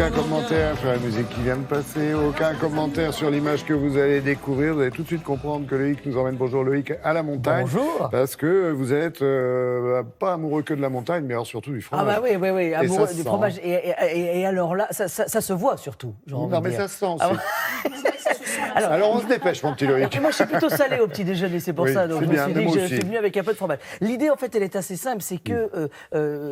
Aucun commentaire sur la musique qui vient de passer, aucun commentaire sur l'image que vous allez découvrir. Vous allez tout de suite comprendre que Loïc nous emmène, bonjour Loïc, à la montagne. Bonjour. Parce que vous êtes pas amoureux que de la montagne, mais alors surtout du fromage. Ah bah oui, amoureux du sent. fromage. Et alors là, ça se voit surtout. Non mais ça se sent aussi. Alors, Alors on se dépêche mon petit Loïc. moi, je suis plutôt salé au petit déjeuner, c'est pour Oui, ça. Donc, c'est je me bien, suis mais dit moi que je aussi. suis venu avec un peu de fromage. L'idée, en fait, elle est assez simple. C'est que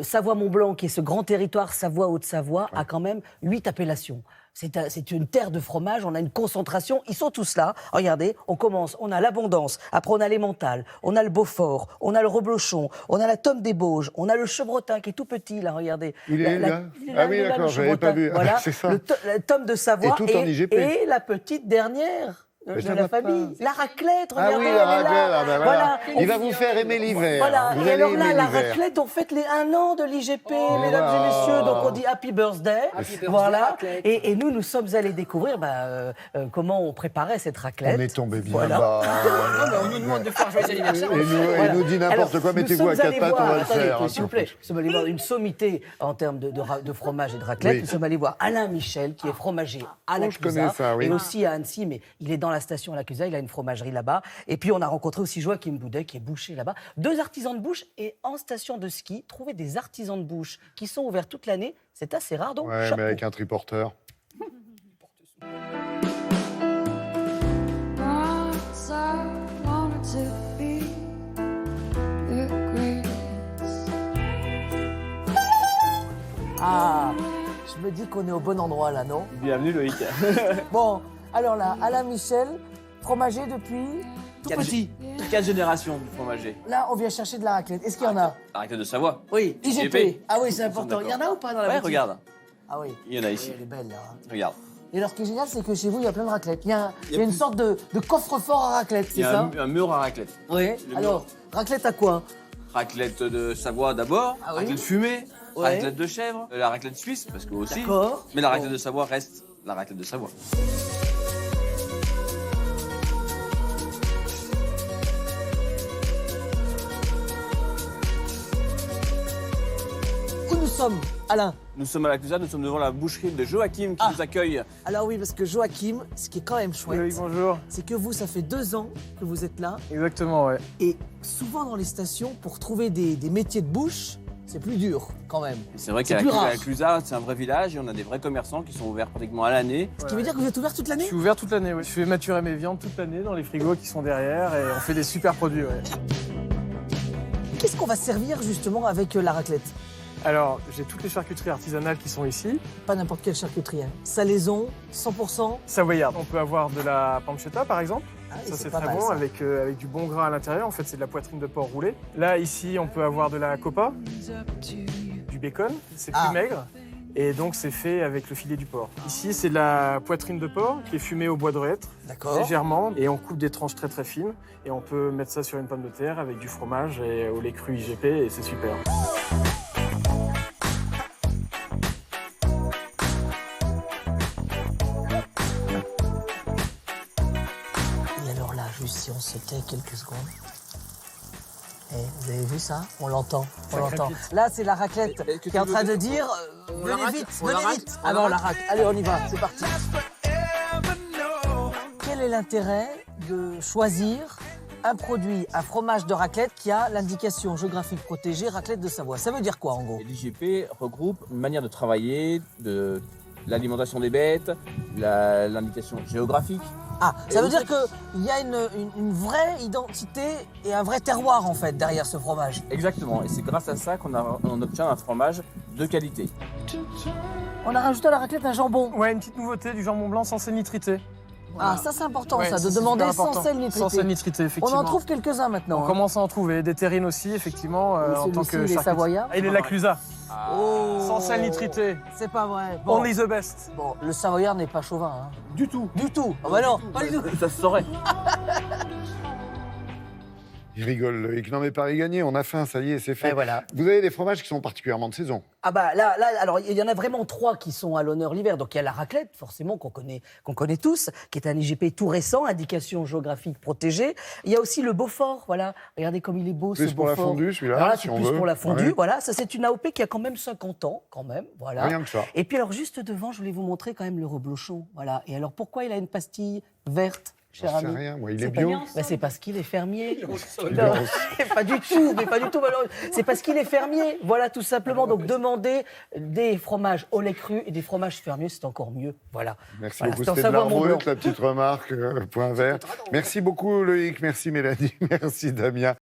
Savoie-Mont-Blanc, qui est ce grand territoire Savoie-Haute-Savoie, a quand même 8 appellations. C'est une terre de fromage, on a une concentration, ils sont tous là. Regardez, on commence, on a l'Abondance, après on a l'Emmental, on a le Beaufort, on a le Reblochon, on a la Tome des Bauges, on a le Chevretin qui est tout petit, là, regardez. Il est là Ah oui, il est là, d'accord, le j'avais pas Chevretin. vu. Voilà, C'est ça. la Tome de Savoie Et tout en IGP. et la petite dernière de ça la va pas. famille. La raclette, Ah regardez, oui, elle la est raclette, là. ah ben voilà. Il va vous faire aimer l'hiver. Voilà, Vous et allez alors là, aimer la l'hiver. raclette, on fête les 1 an de l'IGP, mesdames voilà. et messieurs, donc on dit Happy Birthday. Voilà, raclette. et nous sommes allés découvrir comment on préparait cette raclette. On est tombé bien Voilà. bas. Non, mais on nous demande de faire un joyeux anniversaire. Et nous dit n'importe Alors, quoi, nous mettez-vous à sommes 4 allés pattes, on voir- va le attendez, faire. s'il vous plaît, nous sommes allés voir une sommité en termes de fromage et de raclette. Oui. Nous sommes allés voir Alain Michel, qui est fromager à la je connais ça, oui. et aussi à Annecy, mais il est dans la station à la Clusaz, il a une fromagerie là-bas. Et puis on a rencontré aussi Joachim Boudet, qui est boucher là-bas. 2 artisans de bouche, et en station de ski, trouver des artisans de bouche qui sont ouverts toute l'année, c'est assez rare, donc Ouais, chapeau. mais avec un triporteur. Once I wanted to be the greatest. Ah, je me dis qu'on est au bon endroit là, non? Bienvenue Loïc. Bon, alors là, Alain Michel, fromager depuis tout petit. 4 générations de fromager. Là, on vient chercher de la raclette. Est-ce qu'il y en a? La raclette de Savoie. Oui, IGP. IGP. Ah oui, c'est Nous sommes important. Il y en a ou pas dans la Ouais, boutique? regarde. Ah oui. Il y en a ici. Elle est belle, là. Regarde. Et alors, ce qui est génial, c'est que chez vous, il y a plein de raclettes. Il y a une plus- sorte de coffre-fort à raclette, Il c'est y a ça? un mur à raclette. Oui. Le Alors, raclette à quoi? Raclette de Savoie d'abord, Ah oui. raclette fumée, Ouais. raclette de chèvre, la raclette suisse, parce que aussi. D'accord. Mais la raclette de Savoie reste la raclette de Savoie. Où nous sommes, Alain? Nous sommes à la Clusaz, nous sommes devant la boucherie de Joachim qui Ah. nous accueille. Alors oui, parce que Joachim, ce qui est quand même chouette, Oui, bonjour. c'est que vous, ça fait 2 ans que vous êtes là. Exactement, ouais. Et souvent dans les stations, pour trouver des métiers de bouche, c'est plus dur quand même. C'est vrai C'est qu'à plus la rare. Clusaz, c'est un vrai village et on a des vrais commerçants qui sont ouverts pratiquement à l'année. Ce qui veut dire que vous êtes ouvert toute Je l'année? suis ouvert toute l'année, ouais. Je fais maturer mes viandes toute l'année dans les frigos qui sont derrière et on fait des super produits, ouais. Qu'est-ce qu'on va servir justement avec la raclette? Alors, j'ai toutes les charcuteries artisanales qui sont ici. Pas n'importe quelle charcuterie. Hein. Salaison, 100%. Savoyarde. On peut avoir de la pancetta, par exemple. Ah, et Ça, c'est pas très mal, bon, ça. avec du bon gras à l'intérieur. En fait, c'est de la poitrine de porc roulée. Là, ici, on peut avoir de la copa, du bacon. C'est plus Ah. maigre. Et donc, c'est fait avec le filet du porc. Ici, c'est de la poitrine de porc qui est fumée au bois de hêtre. D'accord. Légèrement, et on coupe des tranches très très fines et on peut mettre ça sur une pomme de terre avec du fromage et au lait cru IGP et c'est super. Et alors là, juste si on se tait quelques secondes. Eh, vous avez vu ça? On l'entend, on Ça l'entend. crépite. Là, c'est la raclette Est-ce que qui est en tu train veux de dire On la venez rate vite, On la venez rate vite. On Ah la ben on la rate rate. Allez, on y va, c'est parti. Quel est l'intérêt de choisir un produit, un fromage de raclette qui a l'indication géographique protégée raclette de Savoie? Ça veut dire quoi en gros? Et l'IGP regroupe une manière de travailler, de l'alimentation des bêtes, l'indication géographique. Ah, ça Et veut aussi- dire qu'il y a une vraie identité et un vrai terroir en fait derrière ce fromage. Exactement, et c'est grâce à ça on obtient un fromage de qualité. On a rajouté à la raclette un jambon. Ouais, une petite nouveauté, du jambon blanc sans sel nitrité. Ah, ça c'est important Ouais, ça, de c'est demander super sans important. sel nitrité. Sans sel nitrité, On effectivement. en trouve quelques-uns maintenant. On hein. commence à en trouver. Des terrines aussi, effectivement, en tant Celui-ci, que il est charcutier. savoyard. Ah, il est la Clusaz. Oh. Sans sel nitrité. C'est pas vrai. Bon, Only the best. bon, le savoyard n'est pas chauvin. Hein. Du tout. Du tout. Ah bah non, pas du tout. Ça se saurait. Il rigole, Loïc. Non, mais Paris gagné, on a faim, ça y est, c'est fait. Et voilà. Vous avez des fromages qui sont particulièrement de saison. Ah bah là, alors il y en a vraiment 3 qui sont à l'honneur l'hiver. Donc il y a la raclette, forcément, qu'on connaît tous, qui est un IGP tout récent, indication géographique protégée. Il y a aussi le Beaufort, voilà. Regardez comme il est beau, ce Plus pour la Beaufort. fondue, celui-là, Alors là, si c'est on plus veut. pour la fondue, Ouais. voilà. Ça, c'est une AOP qui a quand même 50 ans, quand même, voilà. Rien que ça. Et puis alors, juste devant, je voulais vous montrer quand même le reblochon, voilà. Et alors, pourquoi il a une pastille verte, cher J'en sais ami? rien, moi, il est C'est bio. bah, c'est parce qu'il est fermier. Il Non, est en- pas du tout, mais pas du tout. malheureusement. C'est parce qu'il est fermier. Voilà, tout simplement. Donc, demandez des fromages au lait cru et des fromages fermiers, c'est encore mieux. Voilà. Merci Voilà, beaucoup, c'est en c'était de Savoie, Mont-Blanc. la petite remarque, point vert. Merci beaucoup, Loïc, merci Mélanie, merci Damien.